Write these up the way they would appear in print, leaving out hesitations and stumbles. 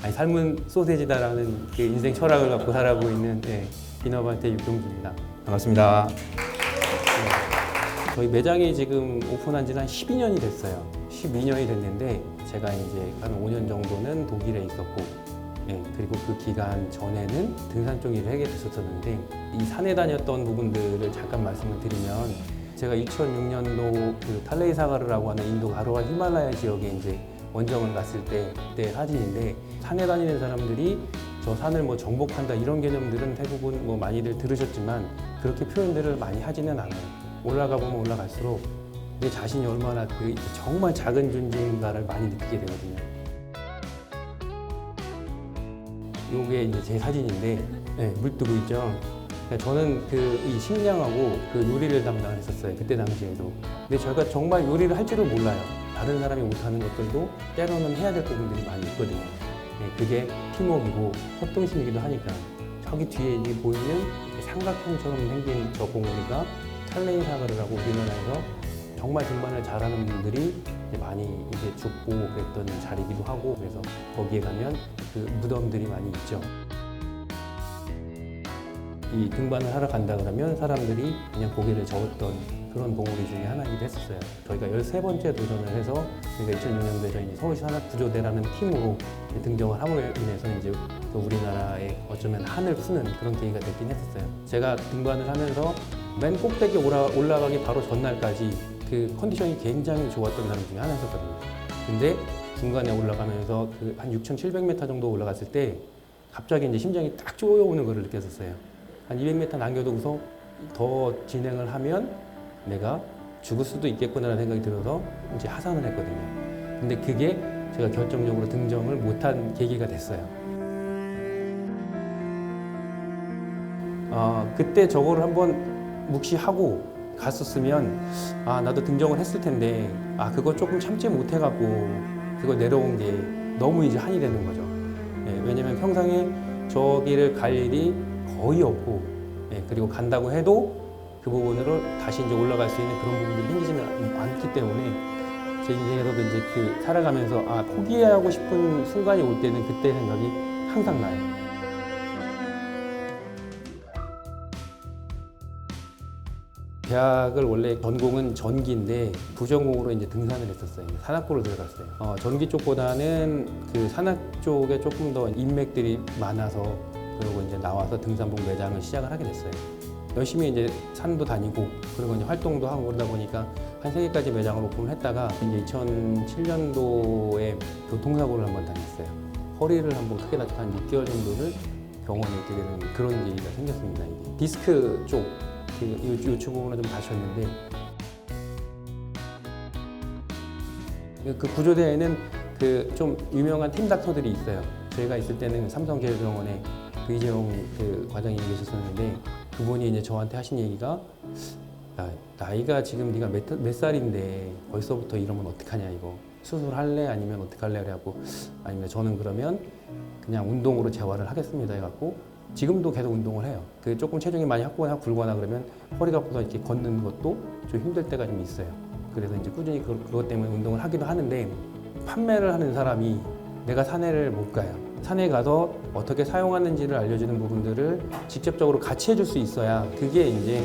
아니, 삶은 소세지다라는 그 인생 철학을 갖고 살아가고 있는 비너반테 육동주입니다. 반갑습니다. 저희 매장이 지금 오픈한 지는 한 12년이 됐어요. 12년이 됐는데 제가 이제 한 5년 정도는 독일에 있었고, 그리고 그 기간 전에는 등산 쪽 일을 하게 됐었는데, 이 산에 다녔던 부분들을 잠깐 말씀을 드리면, 제가 2006년도 그 탈레이 사가르라고 하는 인도 가로와 히말라야 지역에 이제 원정을 갔을 때 그때 사진인데, 산에 다니는 사람들이 저 산을 뭐 정복한다 이런 개념들은 대부분 뭐 많이들 들으셨지만 그렇게 표현들을 많이 하지는 않아요. 올라가 보면 올라갈수록 내 자신이 얼마나 그 정말 작은 존재인가를 많이 느끼게 되거든요. 요게 이제 제 사진인데, 물뜨고 있죠. 저는 이 식량하고 그 요리를 담당을 했었어요. 그때 당시에도. 근데 저희가 정말 요리를 할 줄을 몰라요. 다른 사람이 못하는 것들도 때로는 해야 될 부분들이 많이 있거든요. 그게 팀워크이고 협동심이기도 하니까. 저기 뒤에 이제 보이는 삼각형처럼 생긴 저 봉우리가 탈레이 사가르라고 우리나라에서 정말 등반을 잘하는 분들이 많이 이제 죽고 그랬던 자리이기도 하고, 그래서 거기에 가면 그 무덤들이 많이 있죠. 이 등반을 하러 간다 그러면 사람들이 그냥 고개를 저었던 그런 봉우리 중에 하나이기도 했었어요. 저희가 13번째 도전을 해서 저희가 2006년도에 저희 서울시 산악구조대라는 팀으로 등정을 함으로 인해서 이제 그 우리나라에 어쩌면 한을 푸는 그런 계기가 됐긴 했었어요. 제가 등반을 하면서 맨 꼭대기 올라가기 바로 전날까지 그 컨디션이 굉장히 좋았던 사람 중에 하나였거든요. 근데 중간에 올라가면서 그 한 6,700m 정도 올라갔을 때 갑자기 이제 심장이 딱 쪼여오는 걸 느꼈었어요. 한 200m 남겨두고서 더 진행을 하면 내가 죽을 수도 있겠구나라는 생각이 들어서 이제 하산을 했거든요. 근데 그게 제가 결정적으로 등정을 못한 계기가 됐어요. 그때 저거를 한번 묵시하고 갔었으면 나도 등정을 했을 텐데 그거 조금 참지 못해갖고 그거 내려온 게 너무 이제 한이 되는 거죠. 왜냐면 평상에 저기를 갈 일이 거의 없고, 그리고 간다고 해도 그 부분으로 다시 이제 올라갈 수 있는 그런 부분들이 생기지는 않기 때문에 제 인생에서도 이제 그 살아가면서 포기하고 싶은 순간이 올 때는 그때 생각이 항상 나요. 대학을 원래 전공은 전기인데 부전공으로 이제 등산을 했었어요. 산악부를 들어갔어요. 전기 쪽보다는 그 산악 쪽에 조금 더 인맥들이 많아서, 그리고 이제 나와서 등산복 매장을 시작을 하게 됐어요. 열심히 이제 산도 다니고 그리고 이제 활동도 하고 그러다 보니까 한 3개까지 매장을 오픈을 했다가 이제 2007년도에 교통사고를 한번 당했어요. 허리를 한번 크게 다쳐서 한 6개월 정도를 병원에 있게 되는 그런 계기가 생겼습니다. 이게 디스크 쪽 요추 부분을 좀 다쳤는데, 그 구조대에는 그 좀 유명한 팀 닥터들이 있어요. 저희가 있을 때는 삼성제일병원에 이재용 그 과장이 계셨었는데, 그분이 이제 저한테 하신 얘기가 나이가 지금 네가 몇 살인데 벌써부터 이러면 어떡하냐, 이거 수술할래 아니면 어떡할래 그래갖고, 아니면 저는 그러면 그냥 운동으로 재활을 하겠습니다 해갖고 지금도 계속 운동을 해요. 그 조금 체중이 많이 확보나 불거나 그러면 허리가 아파서 이렇게 걷는 것도 좀 힘들 때가 좀 있어요. 그래서 이제 꾸준히 그것 때문에 운동을 하기도 하는데, 판매를 하는 사람이 내가 산에를 못 가요. 산에 가서 어떻게 사용하는지를 알려주는 부분들을 직접적으로 같이 해줄 수 있어야 그게 이제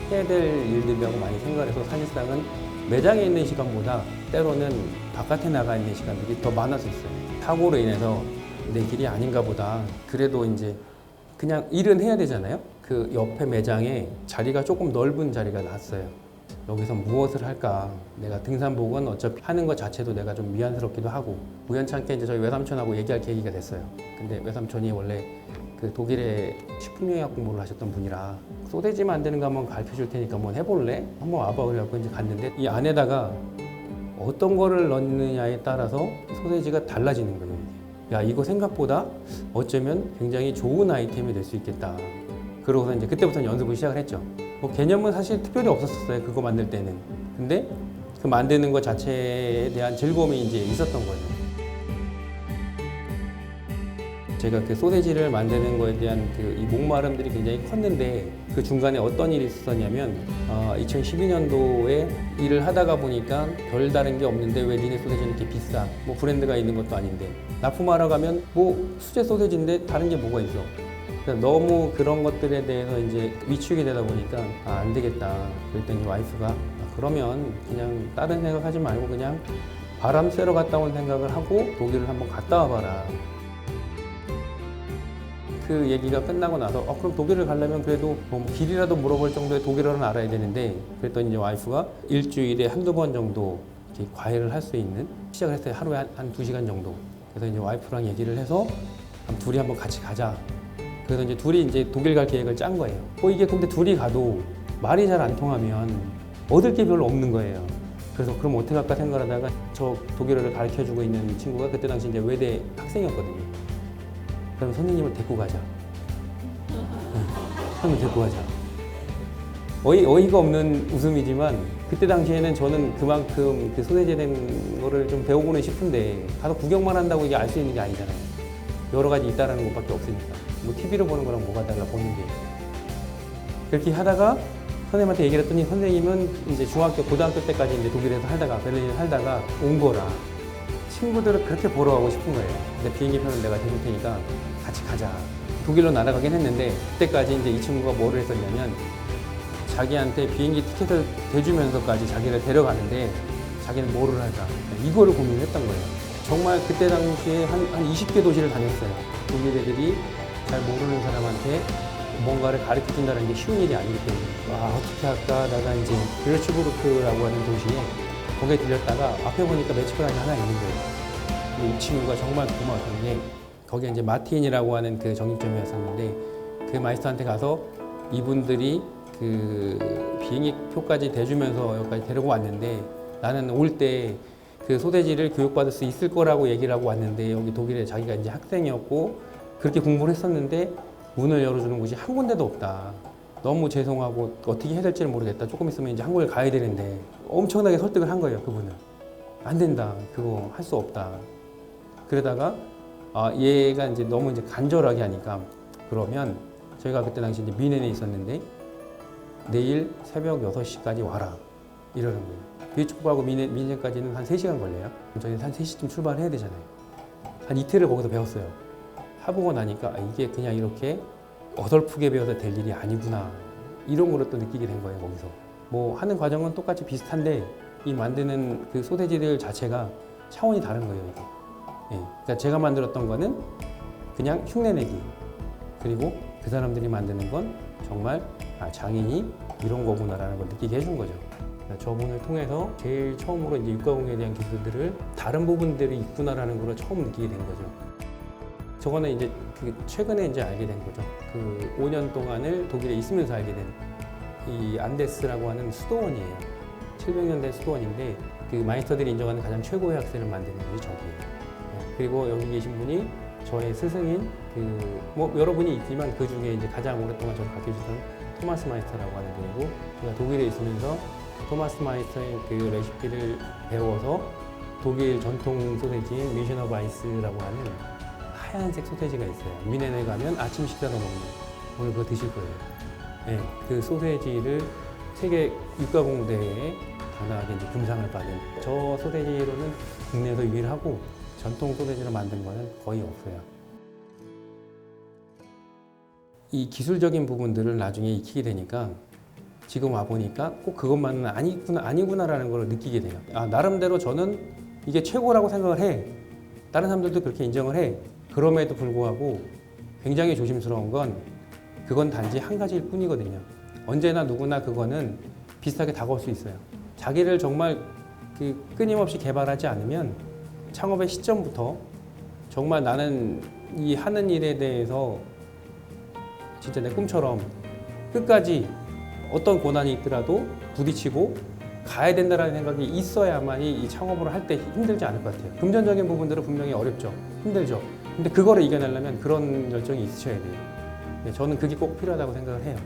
해야 될 일들이라고 많이 생각을 해서, 사실상은 매장에 있는 시간보다 때로는 바깥에 나가 있는 시간들이 더 많을 수 있어요. 사고로 인해서 내 길이 아닌가 보다. 그래도 이제 그냥 일은 해야 되잖아요. 그 옆에 매장에 자리가 조금 넓은 자리가 났어요. 여기서 무엇을 할까? 내가 등산복은 어차피 하는 것 자체도 내가 좀 미안스럽기도 하고, 우연찮게 이제 저희 외삼촌하고 얘기할 계기가 됐어요. 근데 외삼촌이 원래 그 독일에 식품영양 공부를 하셨던 분이라 소세지 만드는 거 한번 가르쳐 줄 테니까 한번 해볼래? 한번 와봐. 그래갖고 이제 갔는데 이 안에다가 어떤 거를 넣느냐에 따라서 소세지가 달라지는 거예요. 야, 이거 생각보다 어쩌면 굉장히 좋은 아이템이 될 수 있겠다. 그러고서 이제 그때부터 연습을 시작을 했죠. 뭐 개념은 사실 특별히 없었어요. 그거 만들 때는. 근데 그 만드는 것 자체에 대한 즐거움이 이제 있었던 거죠. 제가 그 소세지를 만드는 거에 대한 그 이 목마름들이 굉장히 컸는데 그 중간에 어떤 일이 있었냐면 2012년도에 일을 하다가 보니까 별다른 게 없는데 왜 니네 소세지는 이렇게 비싸? 뭐 브랜드가 있는 것도 아닌데 납품하러 가면 뭐 수제 소세지인데 다른 게 뭐가 있어? 그러니까 너무 그런 것들에 대해서 이제 위축이 되다 보니까 안 되겠다. 그랬더니 와이프가 그러면 그냥 다른 생각하지 말고 그냥 바람 쐬러 갔다 온 생각을 하고 독일을 한번 갔다 와봐라. 그 얘기가 끝나고 나서 그럼 독일을 가려면 그래도 뭐 길이라도 물어볼 정도의 독일어는 알아야 되는데 그랬더니 이제 와이프가 일주일에 한두 번 정도 이렇게 과외를 할 수 있는 시작을 했어요. 하루에 한 2시간 정도. 그래서 이제 와이프랑 얘기를 해서 둘이 한번 같이 가자. 그래서 이제 둘이 이제 독일 갈 계획을 짠 거예요. 이게 근데 둘이 가도 말이 잘 안 통하면 얻을 게 별로 없는 거예요. 그래서 그럼 어떻게 할까 생각하다가 저 독일어를 가르쳐주고 있는 친구가 그때 당시 이제 외대 학생이었거든요. 그럼 선생님을 데리고 가자. 선생님 데리고 가자. 어이가 없는 웃음이지만 그때 당시에는 저는 그만큼 그 소외제 된 거를 좀 배우고는 싶은데 가서 구경만 한다고 이게 알 수 있는 게 아니잖아요. 여러 가지 있다라는 것밖에 없으니까. 뭐 TV로 보는 거랑 뭐가 달라 보는 게. 그렇게 하다가 선생님한테 얘기를 했더니 선생님은 이제 고등학교 때까지 이제 독일에서 베를린에 살다가 온 거라. 친구들을 그렇게 보러 가고 싶은 거예요. 근데 비행기 표는 내가 대줄 테니까 같이 가자. 독일로 날아가긴 했는데 그때까지 이제 이 친구가 뭐를 했었냐면 자기한테 비행기 티켓을 대주면서까지 자기를 데려가는데 자기는 뭐를 할까 이거를 고민했던 거예요. 정말 그때 당시에 한 20개 도시를 다녔어요. 독일 애들이 잘 모르는 사람한테 뭔가를 가르쳐준다는 게 쉬운 일이 아니기 때문에 어떻게 할까 다가 이제 뷰르츠부르크라고 하는 도시에 거기에 들렸다가 앞에 보니까 매치코란이 하나 있는 거예요. 근데 이 친구가 정말 고마웠던 게 거기에 이제 마틴이라고 하는 그 정육점이었었는데 그 마이스터한테 가서 이분들이 그 비행기 표까지 대주면서 여기까지 데리고 왔는데 나는 올 때 그 소세지를 교육받을 수 있을 거라고 얘기를 하고 왔는데 여기 독일에 자기가 이제 학생이었고 그렇게 공부를 했었는데 문을 열어주는 곳이 한 군데도 없다. 너무 죄송하고 어떻게 해야 될지를 모르겠다. 조금 있으면 이제 한국에 가야 되는데 엄청나게 설득을 한 거예요. 그분은. 안 된다. 그거 할 수 없다. 그러다가 얘가 이제 너무 이제 간절하게 하니까 그러면 저희가 그때 당시 이제 미넨에 있었는데 내일 새벽 6시까지 와라. 이러는 거예요. 비축하고 미넨까지는 한 3시간 걸려요. 저희는 한 3시쯤 출발을 해야 되잖아요. 한 이틀을 거기서 배웠어요. 해보고 나니까 이게 그냥 이렇게 어설프게 배워서 될 일이 아니구나. 이런 거를 또 느끼게 된 거예요, 거기서. 뭐 하는 과정은 똑같이 비슷한데 이 만드는 그 소세지들 자체가 차원이 다른 거예요, 이게. 예. 그러니까 제가 만들었던 거는 그냥 흉내내기. 그리고 그 사람들이 만드는 건 정말 장인이 이런 거구나라는 걸 느끼게 해준 거죠. 그러니까 저분을 통해서 제일 처음으로 이제 육가공에 대한 기술들을 다른 부분들이 있구나라는 걸 처음 느끼게 된 거죠. 저거는 이제 최근에 이제 알게 된 거죠. 그 5년 동안을 독일에 있으면서 알게 된 이 안데스라고 하는 수도원이에요. 700년대 수도원인데 그 마이스터들이 인정하는 가장 최고의 학생을 만드는 곳이 저기예요. 그리고 여기 계신 분이 저의 스승인 뭐 여러분이 있지만 그 중에 이제 가장 오랫동안 저를 가르쳐주던 토마스 마이스터라고 하는 분이고 제가 독일에 있으면서 토마스 마이스터의 그 레시피를 배워서 독일 전통 소세지인 미슈너 바이스라고 하는 하얀색 소세지가 있어요. 미넨에 가면 아침 식사로 먹는 오늘 그거 드실 거예요. 네, 그 소세지를 세계 육가공대회에 당당하게 이제 금상을 받은 저 소세지로는 국내에서 유일하고 전통 소세지를 만든 거는 거의 없어요. 이 기술적인 부분들을 나중에 익히게 되니까 지금 와보니까 꼭 그것만은 아니구나라는 걸 느끼게 돼요. 나름대로 저는 이게 최고라고 생각을 해. 다른 사람들도 그렇게 인정을 해. 그럼에도 불구하고 굉장히 조심스러운 건 그건 단지 한 가지일 뿐이거든요. 언제나 누구나 그거는 비슷하게 다가올 수 있어요. 자기를 정말 끊임없이 개발하지 않으면 창업의 시점부터 정말 나는 이 하는 일에 대해서 진짜 내 꿈처럼 끝까지 어떤 고난이 있더라도 부딪히고 가야 된다는 생각이 있어야만이 이 창업을 할 때 힘들지 않을 것 같아요. 금전적인 부분들은 분명히 어렵죠. 힘들죠. 근데 그거를 이겨내려면 그런 열정이 있으셔야 돼요. 저는 그게 꼭 필요하다고 생각을 해요.